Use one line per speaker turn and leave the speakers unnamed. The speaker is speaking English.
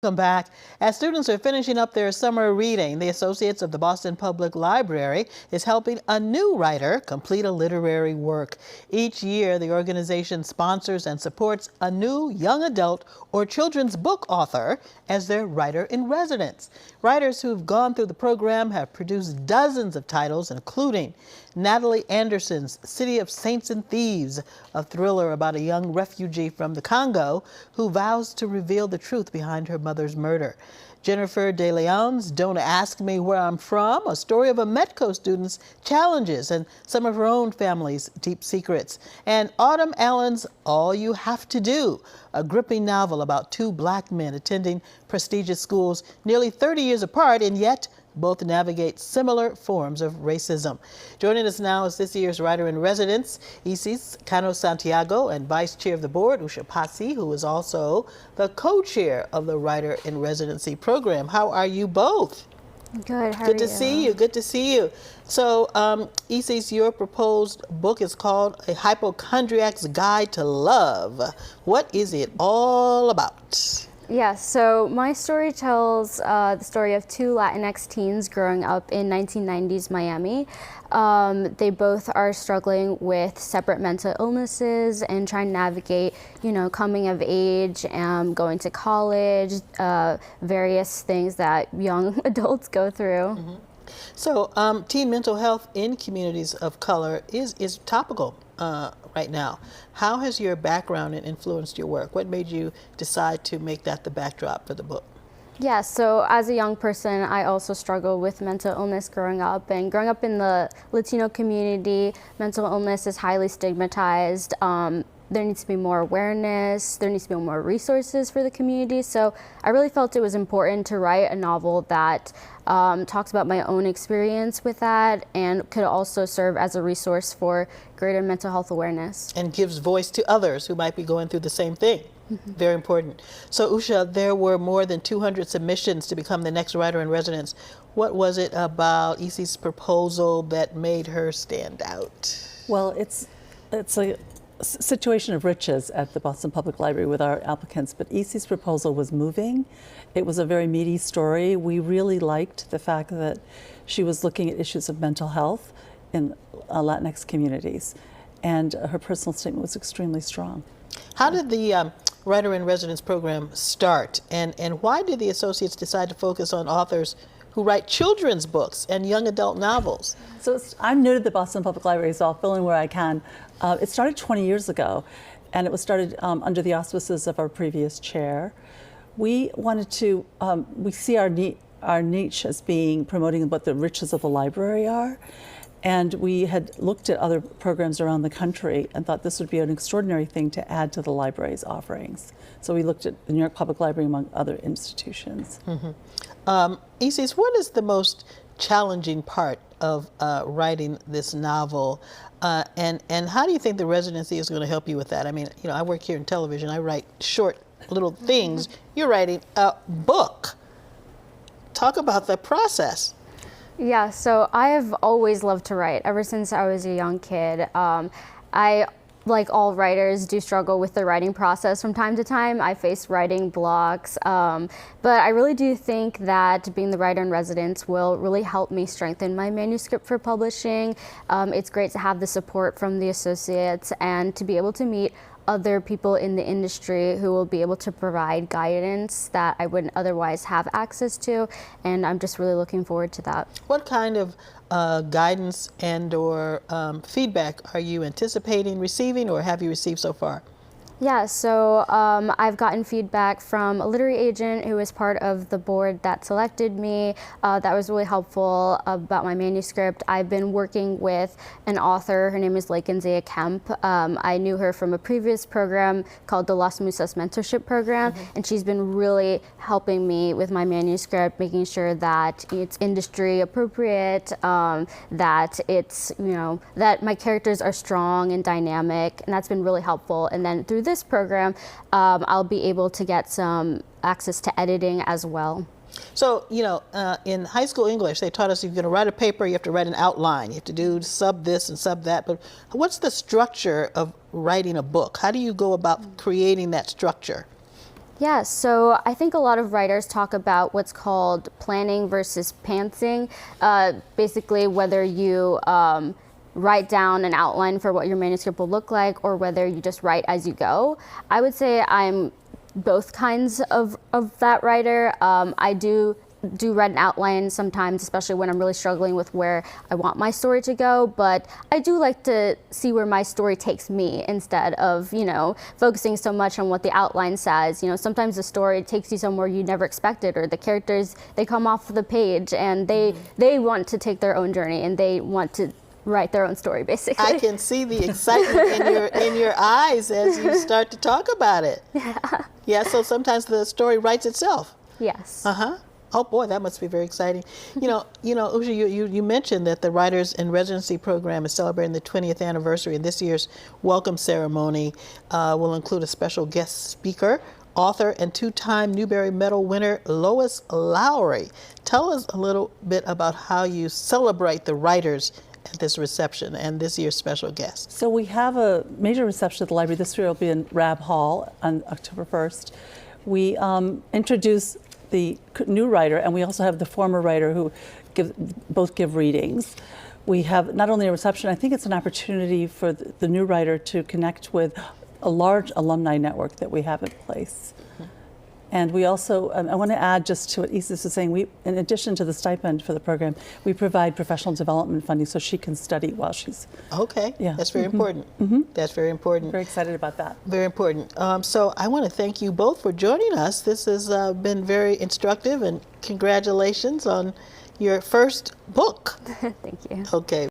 Welcome back. As students are finishing up their summer reading, the Associates of the Boston Public Library is helping a new writer complete a literary work. Each year, the organization sponsors and supports a new young adult or children's book author as their writer in residence. Writers who've gone through the program have produced dozens of titles, including Natalie Anderson's City of Saints and Thieves, a thriller about a young refugee from the Congo who vows to reveal the truth behind her mother's murder. Jennifer De Leon's Don't Ask Me Where I'm From, a story of a Metco student's challenges and some of her own family's deep secrets. And Autumn Allen's All You Have to Do, a gripping novel about two black men attending prestigious schools nearly 30 years apart, and yet both navigate similar forms of racism. Joining us now is this year's writer-in-residence, Isis Cano Santiago, and Vice Chair of the Board, Usha Pasi, who is also the co-chair of the Writer-in-Residency program. How are you both?
Good, how are you?
Good to see you, good to see you. So, Isis, your proposed book is called A Hypochondriac's Guide to Love. What is it all about?
Yeah, so my story tells the story of two Latinx teens growing up in 1990s Miami. They both are struggling with separate mental illnesses and trying to navigate, coming of age, going to college, various things that young adults go through.
Mm-hmm. So, teen mental health in communities of color is topical right now. How has your background influenced your work? What made you decide to make that the backdrop for the book?
Yeah, so as a young person, I also struggled with mental illness growing up. And growing up in the Latino community, mental illness is highly stigmatized. There needs to be more awareness, there needs to be more resources for the community. So I really felt it was important to write a novel that talks about my own experience with that and could also serve as a resource for greater mental health awareness.
And gives voice to others who might be going through the same thing. Mm-hmm. Very important. So Usha, there were more than 200 submissions to become the next writer-in-residence. What was it about Isis's proposal that made her stand out?
Well, it's a situation of riches at the Boston Public Library with our applicants, but Isis's proposal was moving. It was a very meaty story. We really liked the fact that she was looking at issues of mental health in Latinx communities, and her personal statement was extremely strong.
How did the Writer-in-Residence program start, and why did the associates decide to focus on authors who write children's books and young adult novels?
So I'm new to the Boston Public Library, so I'll fill in where I can. It started 20 years ago, and it was started under the auspices of our previous chair. We wanted to, we see our niche as being promoting what the riches of the library are. And we had looked at other programs around the country and thought this would be an extraordinary thing to add to the library's offerings. So we looked at the New York Public Library among other institutions.
Mm-hmm. Isis, what is the most challenging part of writing this novel? And how do you think the residency is going to help you with that? I mean, I work here in television. I write short little things. You're writing a book. Talk about the process.
Yeah, so I have always loved to write ever since I was a young kid. I, like all writers, do struggle with the writing process from time to time. I face writing blocks, but I really do think that being the writer-in-residence will really help me strengthen my manuscript for publishing. It's great to have the support from the associates and to be able to meet other people in the industry who will be able to provide guidance that I wouldn't otherwise have access to, and I'm just really looking forward to that.
What kind of guidance and or feedback are you anticipating receiving, or have you received so far?
Yeah, so I've gotten feedback from a literary agent who was part of the board that selected me. That was really helpful about my manuscript. I've been working with an author. Her name is Lakensia Kemp. I knew her from a previous program called the Las Musas Mentorship Program, and she's been really helping me with my manuscript, making sure that it's industry appropriate, that it's, that my characters are strong and dynamic, and that's been really helpful. And then through this program, I'll be able to get some access to editing as well.
So, in high school English, they taught us if you're going to write a paper, you have to write an outline. You have to do sub this and sub that. But what's the structure of writing a book? How do you go about creating that structure?
Yeah, so I think a lot of writers talk about what's called planning versus pantsing. Basically, whether you write down an outline for what your manuscript will look like, or whether you just write as you go. I would say I'm both kinds of that writer. I do write an outline sometimes, especially when I'm really struggling with where I want my story to go, but I do like to see where my story takes me instead of, focusing so much on what the outline says. Sometimes the story takes you somewhere you never expected, or the characters, they come off the page and they want to take their own journey and they want to write their own story, basically.
I can see the excitement in your eyes as you start to talk about it. Yeah, so sometimes the story writes itself.
Yes.
Oh boy, that must be very exciting. Usha, you mentioned that the Writers in Residency program is celebrating the 20th anniversary, and this year's welcome ceremony will include a special guest speaker, author and two-time Newbery Medal winner Lois Lowry. Tell us a little bit about how you celebrate the writers at this reception and this year's special guest.
So we have a major reception at the library. This year will be in Rab Hall on October 1st. We introduce the new writer, and we also have the former writer who both give readings. We have not only a reception, I think it's an opportunity for the new writer to connect with a large alumni network that we have in place. And we also, I want to add just to what Isis was saying, in addition to the stipend for the program, we provide professional development funding so she can study while she's...
Okay,
yeah.
That's very important. That's very important.
Very excited about that.
Very important. So I want to thank you both for joining us. This has been very instructive, and congratulations on your first book.
Thank you.
Okay.